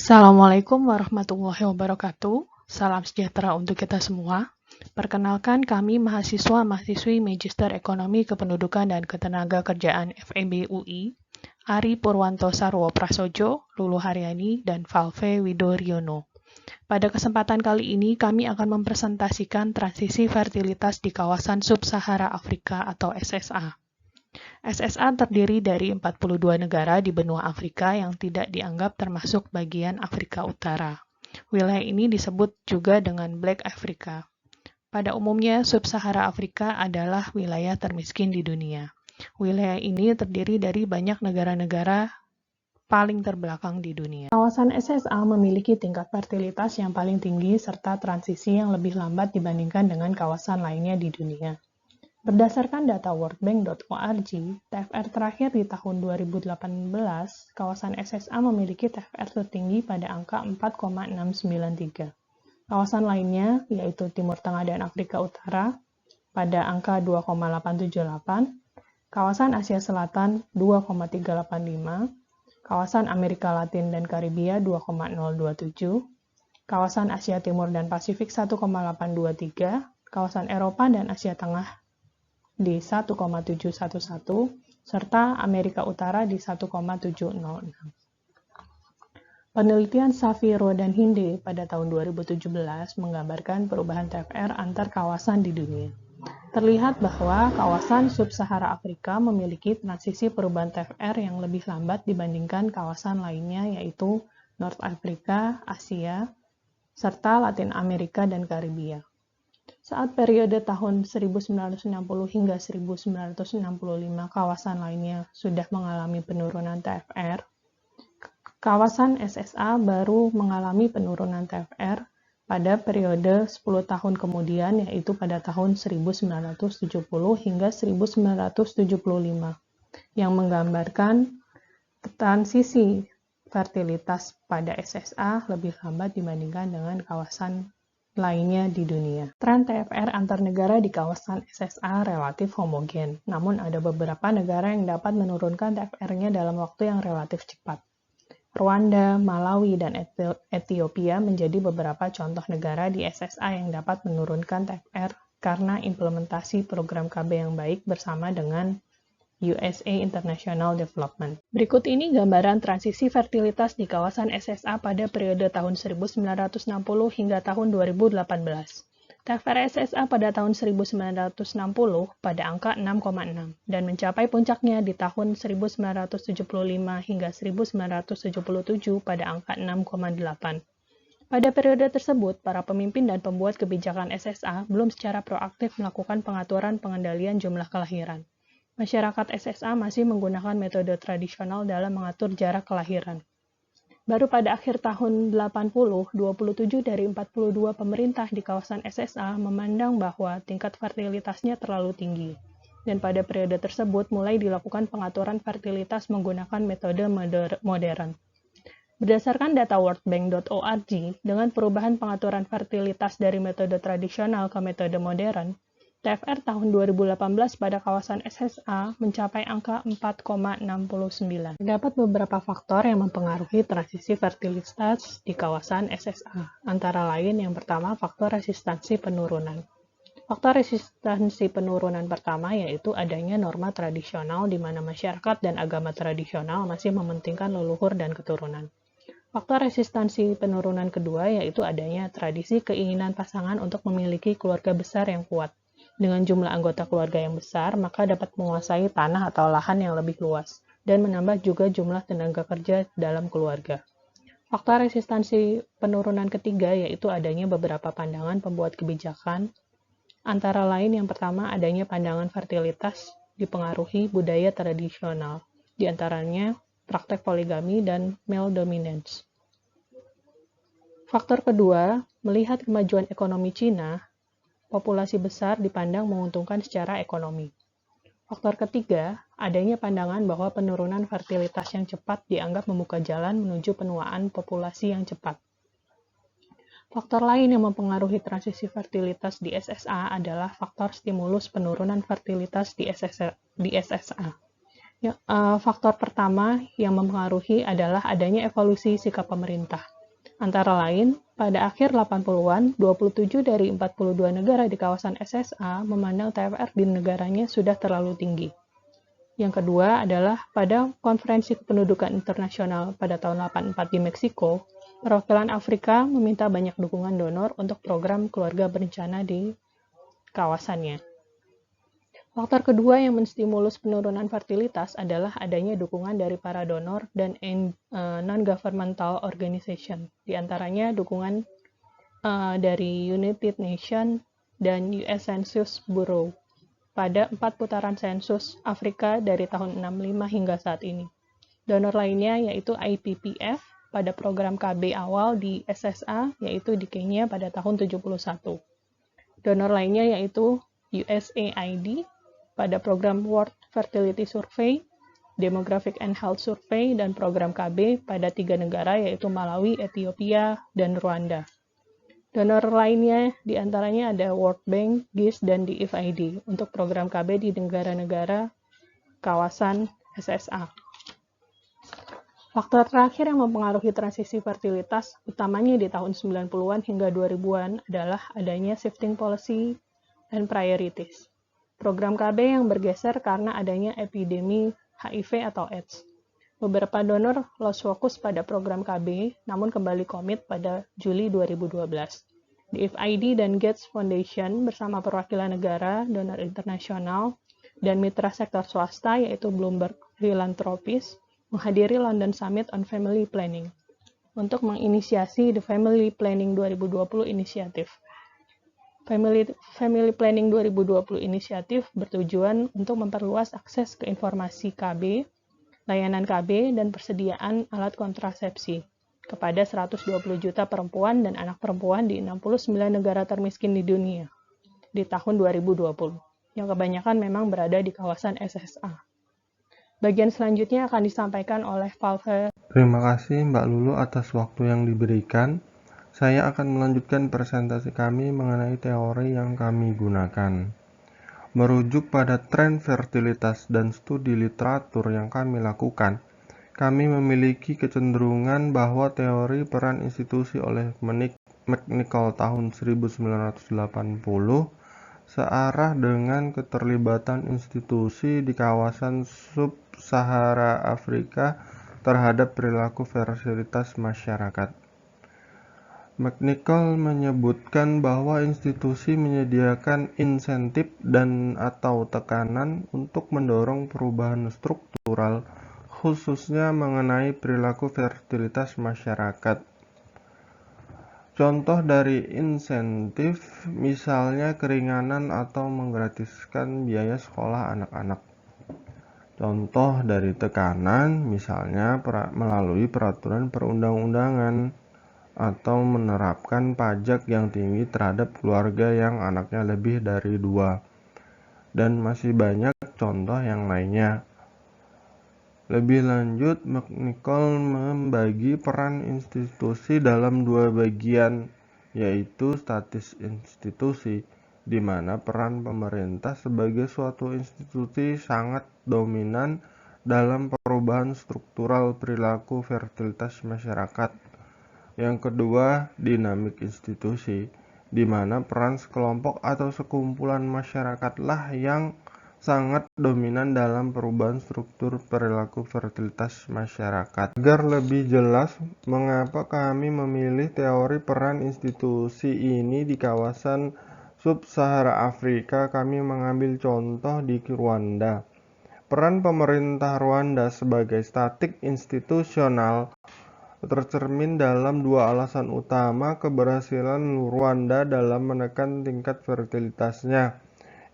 Assalamualaikum warahmatullahi wabarakatuh. Salam sejahtera untuk kita semua. Perkenalkan, kami mahasiswa-mahasiswi Magister Ekonomi Kependudukan dan Ketenagakerjaan FEB UI, Ari Purwanto Sarwo Prasojo, Lulu Haryani, dan Valve Widoriono. Pada kesempatan kali ini, kami akan mempresentasikan transisi fertilitas di kawasan Sub-Sahara Afrika atau SSA. SSA terdiri dari 42 negara di benua Afrika yang tidak dianggap termasuk bagian Afrika Utara. Wilayah ini disebut juga dengan Black Africa. Pada umumnya, Sub-Sahara Afrika adalah wilayah termiskin di dunia. Wilayah ini terdiri dari banyak negara-negara paling terbelakang di dunia. Kawasan SSA memiliki tingkat fertilitas yang paling tinggi serta transisi yang lebih lambat dibandingkan dengan kawasan lainnya di dunia. Berdasarkan data worldbank.org, TFR terakhir di tahun 2018, kawasan SSA memiliki TFR tertinggi pada angka 4,693. Kawasan lainnya, yaitu Timur Tengah dan Afrika Utara, pada angka 2,878, kawasan Asia Selatan 2,385, kawasan Amerika Latin dan Karibia 2,027, kawasan Asia Timur dan Pasifik 1,823, kawasan Eropa dan Asia Tengah di 1,711, serta Amerika Utara di 1,706. Penelitian Safiro dan Hinde pada tahun 2017 menggambarkan perubahan TFR antar kawasan di dunia. Terlihat bahwa kawasan Sub-Sahara Afrika memiliki transisi perubahan TFR yang lebih lambat dibandingkan kawasan lainnya yaitu North Afrika, Asia, serta Latin Amerika dan Karibia. Saat periode tahun 1960 hingga 1965 kawasan lainnya sudah mengalami penurunan TFR, kawasan SSA baru mengalami penurunan TFR pada periode 10 tahun kemudian, yaitu pada tahun 1970 hingga 1975, yang menggambarkan transisi fertilitas pada SSA lebih lambat dibandingkan dengan kawasan lainnya di dunia. Tren TFR antar negara di kawasan SSA relatif homogen, namun ada beberapa negara yang dapat menurunkan TFR-nya dalam waktu yang relatif cepat. Rwanda, Malawi, dan Ethiopia menjadi beberapa contoh negara di SSA yang dapat menurunkan TFR karena implementasi program KB yang baik bersama dengan USA International Development. Berikut ini gambaran transisi fertilitas di kawasan SSA pada periode tahun 1960 hingga tahun 2018. TFR SSA pada tahun 1960 pada angka 6,6 dan mencapai puncaknya di tahun 1975 hingga 1977 pada angka 6,8. Pada periode tersebut, para pemimpin dan pembuat kebijakan SSA belum secara proaktif melakukan pengaturan pengendalian jumlah kelahiran. Masyarakat SSA masih menggunakan metode tradisional dalam mengatur jarak kelahiran. Baru pada akhir tahun 80, 27 dari 42 pemerintah di kawasan SSA memandang bahwa tingkat fertilitasnya terlalu tinggi. Dan pada periode tersebut mulai dilakukan pengaturan fertilitas menggunakan metode modern. Berdasarkan data worldbank.org, dengan perubahan pengaturan fertilitas dari metode tradisional ke metode modern, TFR tahun 2018 pada kawasan SSA mencapai angka 4,69. Terdapat beberapa faktor yang mempengaruhi transisi fertilitas di kawasan SSA. Antara lain, yang pertama, faktor resistansi penurunan. Faktor resistansi penurunan pertama yaitu adanya norma tradisional di mana masyarakat dan agama tradisional masih mementingkan leluhur dan keturunan. Faktor resistansi penurunan kedua yaitu adanya tradisi keinginan pasangan untuk memiliki keluarga besar yang kuat. Dengan jumlah anggota keluarga yang besar, maka dapat menguasai tanah atau lahan yang lebih luas, dan menambah juga jumlah tenaga kerja dalam keluarga. Faktor resistansi penurunan ketiga yaitu adanya beberapa pandangan pembuat kebijakan, antara lain yang pertama adanya pandangan fertilitas dipengaruhi budaya tradisional, di antaranya praktek poligami dan male dominance. Faktor kedua, melihat kemajuan ekonomi Cina, populasi besar dipandang menguntungkan secara ekonomi. Faktor ketiga, adanya pandangan bahwa penurunan fertilitas yang cepat dianggap membuka jalan menuju penuaan populasi yang cepat. Faktor lain yang mempengaruhi transisi fertilitas di SSA adalah faktor stimulus penurunan fertilitas di SSA. Faktor pertama yang mempengaruhi adalah adanya evolusi sikap pemerintah. Antara lain, pada akhir 80-an, 27 dari 42 negara di kawasan SSA memandang TFR di negaranya sudah terlalu tinggi. Yang kedua adalah pada Konferensi Kependudukan Internasional pada tahun 84 di Meksiko, perwakilan Afrika meminta banyak dukungan donor untuk program keluarga berencana di kawasannya. Faktor kedua yang menstimulus penurunan fertilitas adalah adanya dukungan dari para donor dan non-governmental organization, di antaranya dukungan dari United Nations dan US Census Bureau pada 4 putaran sensus Afrika dari tahun 65 hingga saat ini. Donor lainnya yaitu IPPF pada program KB awal di SSA, yaitu di Kenya pada tahun 71. Donor lainnya yaitu USAID pada program World Fertility Survey, Demographic and Health Survey, dan program KB pada 3 negara yaitu Malawi, Ethiopia, dan Rwanda. Donor lainnya diantaranya ada World Bank, GIZ, dan DFID untuk program KB di negara-negara kawasan SSA. Faktor terakhir yang mempengaruhi transisi fertilitas, utamanya di tahun 90-an hingga 2000-an, adalah adanya shifting policy and priorities. Program KB yang bergeser karena adanya epidemi HIV atau AIDS. Beberapa donor lost fokus pada program KB, namun kembali komit pada Juli 2012. DFID dan Gates Foundation bersama perwakilan negara, donor internasional, dan mitra sektor swasta yaitu Bloomberg Philanthropies menghadiri London Summit on Family Planning untuk menginisiasi The Family Planning 2020 Initiative. Family Planning 2020 Initiative bertujuan untuk memperluas akses ke informasi KB, layanan KB, dan persediaan alat kontrasepsi kepada 120 juta perempuan dan anak perempuan di 69 negara termiskin di dunia di tahun 2020, yang kebanyakan memang berada di kawasan SSA. Bagian selanjutnya akan disampaikan oleh Valve. Terima kasih Mbak Lulu atas waktu yang diberikan. Saya akan melanjutkan presentasi kami mengenai teori yang kami gunakan. Merujuk pada tren fertilitas dan studi literatur yang kami lakukan, kami memiliki kecenderungan bahwa teori peran institusi oleh McNichol tahun 1980 searah dengan keterlibatan institusi di kawasan sub-Sahara Afrika terhadap perilaku fertilitas masyarakat. McNichol menyebutkan bahwa institusi menyediakan insentif dan atau tekanan untuk mendorong perubahan struktural, khususnya mengenai perilaku fertilitas masyarakat. Contoh dari insentif, misalnya keringanan atau menggratiskan biaya sekolah anak-anak. Contoh dari tekanan, misalnya melalui peraturan perundang-undangan, atau menerapkan pajak yang tinggi terhadap keluarga yang anaknya lebih dari 2, dan masih banyak contoh yang lainnya. Lebih lanjut, McNichol membagi peran institusi dalam 2 bagian, yaitu status institusi, di mana peran pemerintah sebagai suatu institusi sangat dominan dalam perubahan struktural perilaku fertilitas masyarakat. Yang kedua, dinamik institusi, di mana peran sekelompok atau sekumpulan masyarakatlah yang sangat dominan dalam perubahan struktur perilaku fertilitas masyarakat. Agar lebih jelas mengapa kami memilih teori peran institusi ini di kawasan sub-Sahara Afrika, kami mengambil contoh di Rwanda. Peran pemerintah Rwanda sebagai statik institusional tercermin dalam 2 alasan utama keberhasilan Rwanda dalam menekan tingkat fertilitasnya,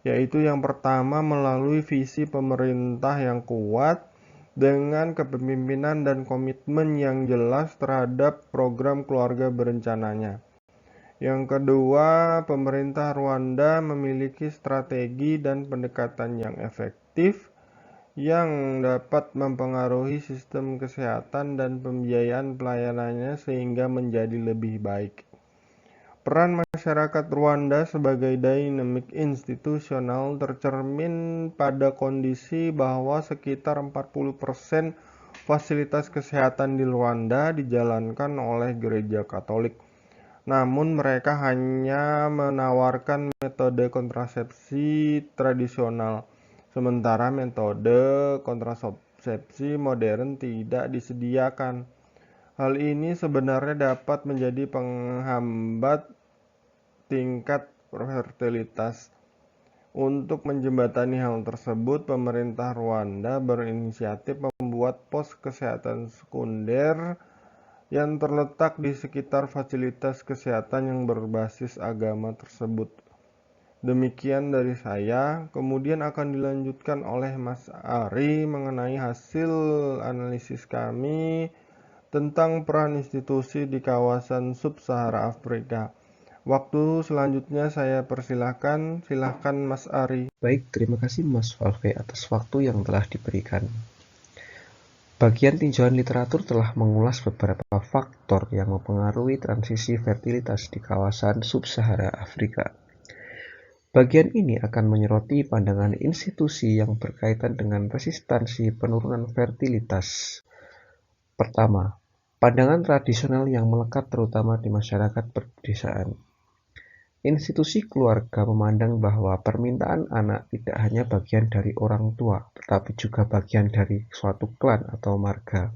yaitu yang pertama melalui visi pemerintah yang kuat dengan kepemimpinan dan komitmen yang jelas terhadap program keluarga berencananya. Yang kedua, pemerintah Rwanda memiliki strategi dan pendekatan yang efektif yang dapat mempengaruhi sistem kesehatan dan pembiayaan pelayanannya sehingga menjadi lebih baik. Peran masyarakat Rwanda sebagai dinamik institusional tercermin pada kondisi bahwa sekitar 40% fasilitas kesehatan di Rwanda dijalankan oleh Gereja Katolik. Namun mereka hanya menawarkan metode kontrasepsi tradisional, sementara metode kontrasepsi modern tidak disediakan. Hal ini sebenarnya dapat menjadi penghambat tingkat fertilitas. Untuk menjembatani hal tersebut, pemerintah Rwanda berinisiatif membuat pos kesehatan sekunder yang terletak di sekitar fasilitas kesehatan yang berbasis agama tersebut. Demikian dari saya, kemudian akan dilanjutkan oleh Mas Ari mengenai hasil analisis kami tentang peran institusi di kawasan sub-Sahara Afrika. Waktu selanjutnya saya persilahkan Mas Ari. Baik, terima kasih Mas Valve atas waktu yang telah diberikan. Bagian tinjauan literatur telah mengulas beberapa faktor yang mempengaruhi transisi fertilitas di kawasan sub-Sahara Afrika. Bagian ini akan menyoroti pandangan institusi yang berkaitan dengan resistansi penurunan fertilitas. Pertama, pandangan tradisional yang melekat terutama di masyarakat pedesaan. Institusi keluarga memandang bahwa permintaan anak tidak hanya bagian dari orang tua, tetapi juga bagian dari suatu klan atau marga.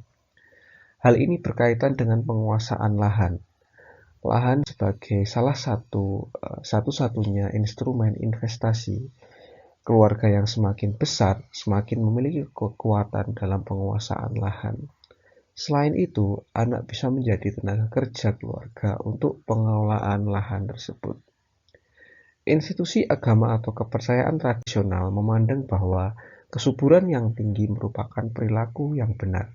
Hal ini berkaitan dengan penguasaan lahan. Lahan sebagai salah satu-satunya instrumen investasi. Keluarga yang semakin besar, semakin memiliki kekuatan dalam penguasaan lahan. Selain itu, anak bisa menjadi tenaga kerja keluarga untuk pengelolaan lahan tersebut. Institusi agama atau kepercayaan tradisional memandang bahwa kesuburan yang tinggi merupakan perilaku yang benar.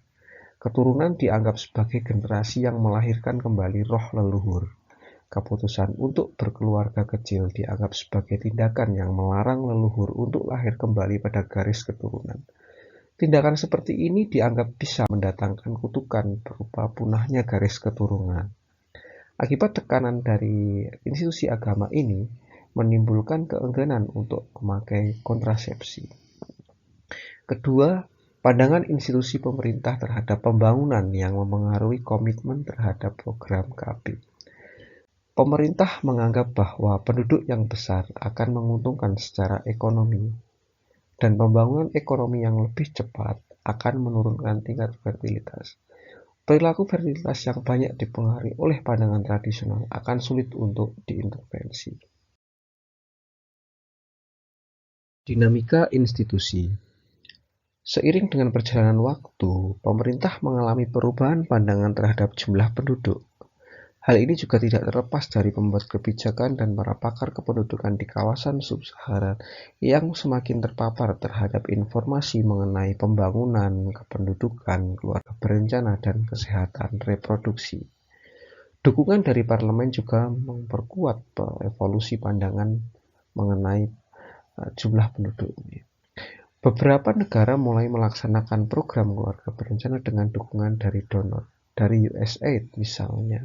Keturunan dianggap sebagai generasi yang melahirkan kembali roh leluhur. Keputusan untuk berkeluarga kecil dianggap sebagai tindakan yang melarang leluhur untuk lahir kembali pada garis keturunan. Tindakan seperti ini dianggap bisa mendatangkan kutukan berupa punahnya garis keturunan. Akibat tekanan dari institusi agama ini, menimbulkan keengganan untuk memakai kontrasepsi. Kedua, pandangan institusi pemerintah terhadap pembangunan yang mempengaruhi komitmen terhadap program KB. Pemerintah menganggap bahwa penduduk yang besar akan menguntungkan secara ekonomi, dan pembangunan ekonomi yang lebih cepat akan menurunkan tingkat fertilitas. Perilaku fertilitas yang banyak dipengaruhi oleh pandangan tradisional akan sulit untuk diintervensi. Dinamika institusi. Seiring dengan perjalanan waktu, pemerintah mengalami perubahan pandangan terhadap jumlah penduduk. Hal ini juga tidak terlepas dari pembuat kebijakan dan para pakar kependudukan di kawasan sub-Sahara yang semakin terpapar terhadap informasi mengenai pembangunan, kependudukan, keluarga berencana, dan kesehatan reproduksi. Dukungan dari parlemen juga memperkuat evolusi pandangan mengenai jumlah penduduk. Beberapa negara mulai melaksanakan program keluarga berencana dengan dukungan dari donor, dari USAID misalnya.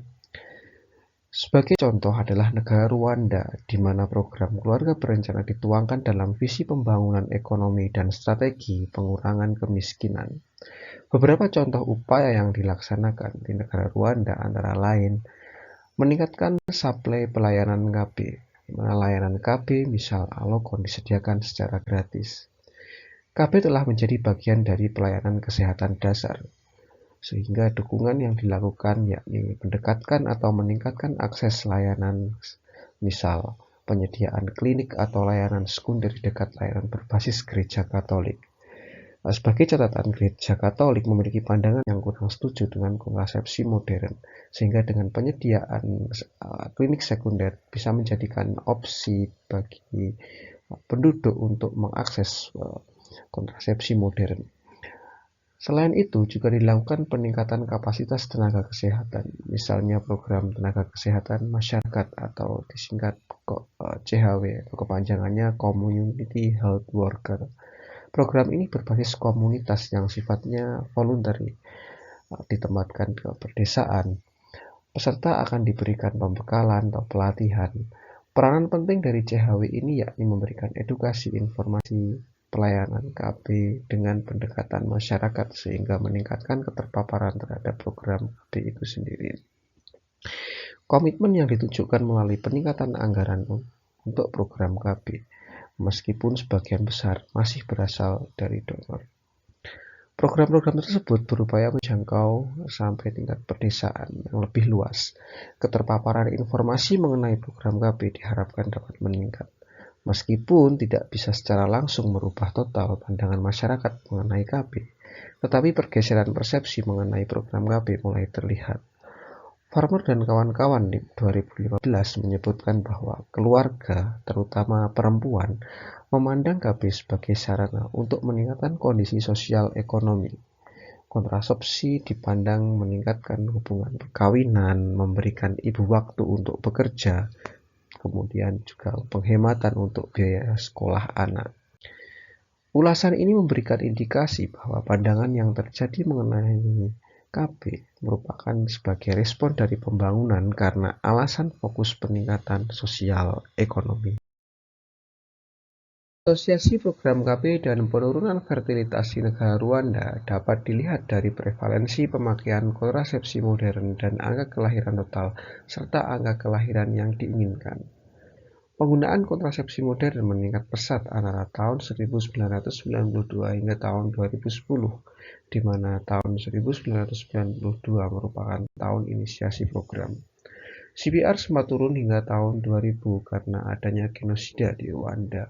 Sebagai contoh adalah negara Rwanda, di mana program keluarga berencana dituangkan dalam visi pembangunan ekonomi dan strategi pengurangan kemiskinan. Beberapa contoh upaya yang dilaksanakan di negara Rwanda antara lain meningkatkan suplai pelayanan KB. Layanan KB misal Alokon disediakan secara gratis. KB telah menjadi bagian dari pelayanan kesehatan dasar, sehingga dukungan yang dilakukan yakni mendekatkan atau meningkatkan akses layanan misal penyediaan klinik atau layanan sekunder di dekat layanan berbasis gereja Katolik. Sebagai catatan, gereja Katolik memiliki pandangan yang kurang setuju dengan kontrasepsi modern, sehingga dengan penyediaan klinik sekunder bisa menjadikan opsi bagi penduduk untuk mengakses kontrasepsi modern. Selain itu, juga dilakukan peningkatan kapasitas tenaga kesehatan, misalnya program tenaga kesehatan masyarakat atau disingkat CHW atau kepanjangannya Community Health Worker. Program ini berbasis komunitas yang sifatnya voluntary, ditempatkan ke pedesaan. Peserta akan diberikan pembekalan atau pelatihan. Peranan penting dari CHW ini yakni memberikan edukasi, informasi, pelayanan KB dengan pendekatan masyarakat sehingga meningkatkan keterpaparan terhadap program KB itu sendiri. Komitmen yang ditunjukkan melalui peningkatan anggaran untuk program KB, meskipun sebagian besar masih berasal dari donor. Program-program tersebut berupaya menjangkau sampai tingkat pedesaan yang lebih luas. Keterpaparan informasi mengenai program KB diharapkan dapat meningkat, meskipun tidak bisa secara langsung merubah total pandangan masyarakat mengenai KB, tetapi pergeseran persepsi mengenai program KB mulai terlihat. Farmer dan kawan-kawan di 2015 menyebutkan bahwa keluarga, terutama perempuan, memandang KB sebagai sarana untuk meningkatkan kondisi sosial ekonomi. Kontrasepsi dipandang meningkatkan hubungan perkawinan, memberikan ibu waktu untuk bekerja, kemudian juga penghematan untuk biaya sekolah anak. Ulasan ini memberikan indikasi bahwa pandangan yang terjadi mengenai KB merupakan sebagai respon dari pembangunan karena alasan fokus peningkatan sosial ekonomi. Asosiasi program KB dan penurunan fertilitas di negara Rwanda dapat dilihat dari prevalensi pemakaian kontrasepsi modern dan angka kelahiran total serta angka kelahiran yang diinginkan. Penggunaan kontrasepsi modern meningkat pesat antara tahun 1992 hingga tahun 2010, di mana tahun 1992 merupakan tahun inisiasi program. CPR sempat turun hingga tahun 2000 karena adanya genosida di Rwanda.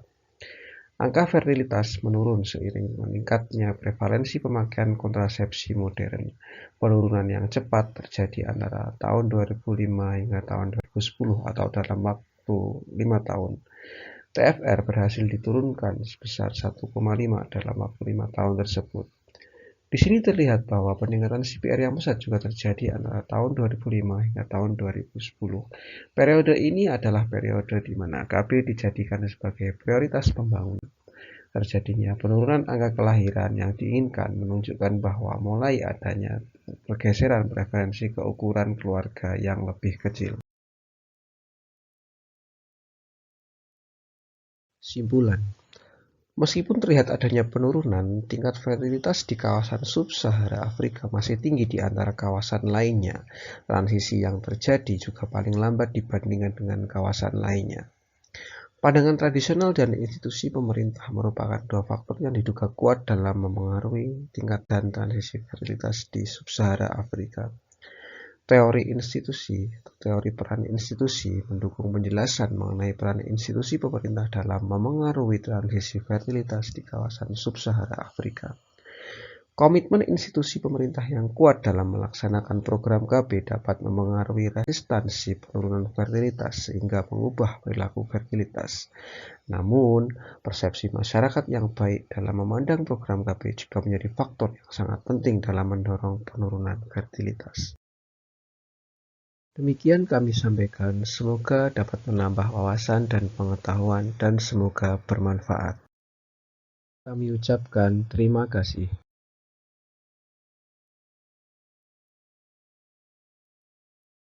Angka fertilitas menurun seiring meningkatnya prevalensi pemakaian kontrasepsi modern. Penurunan yang cepat terjadi antara tahun 2005 hingga tahun 2010 atau dalam waktu 5 tahun. TFR berhasil diturunkan sebesar 1,5 dalam waktu 5 tahun tersebut. Di sini terlihat bahwa peningkatan CPR yang pesat juga terjadi antara tahun 2005 hingga tahun 2010. Periode ini adalah periode di mana KB dijadikan sebagai prioritas pembangunan. Terjadinya penurunan angka kelahiran yang diinginkan menunjukkan bahwa mulai adanya pergeseran preferensi ke ukuran keluarga yang lebih kecil. Simpulan. Meskipun terlihat adanya penurunan, tingkat fertilitas di kawasan sub-Sahara Afrika masih tinggi di antara kawasan lainnya. Transisi yang terjadi juga paling lambat dibandingkan dengan kawasan lainnya. Pandangan tradisional dan institusi pemerintah merupakan dua faktor yang diduga kuat dalam memengaruhi tingkat dan transisi fertilitas di sub-Sahara Afrika. Teori institusi atau teori peran institusi mendukung penjelasan mengenai peran institusi pemerintah dalam memengaruhi transisi fertilitas di kawasan sub-Sahara Afrika. Komitmen institusi pemerintah yang kuat dalam melaksanakan program KB dapat memengaruhi resistansi penurunan fertilitas sehingga mengubah perilaku fertilitas. Namun, persepsi masyarakat yang baik dalam memandang program KB juga menjadi faktor yang sangat penting dalam mendorong penurunan fertilitas. Demikian kami sampaikan, semoga dapat menambah wawasan dan pengetahuan dan semoga bermanfaat. Kami ucapkan terima kasih.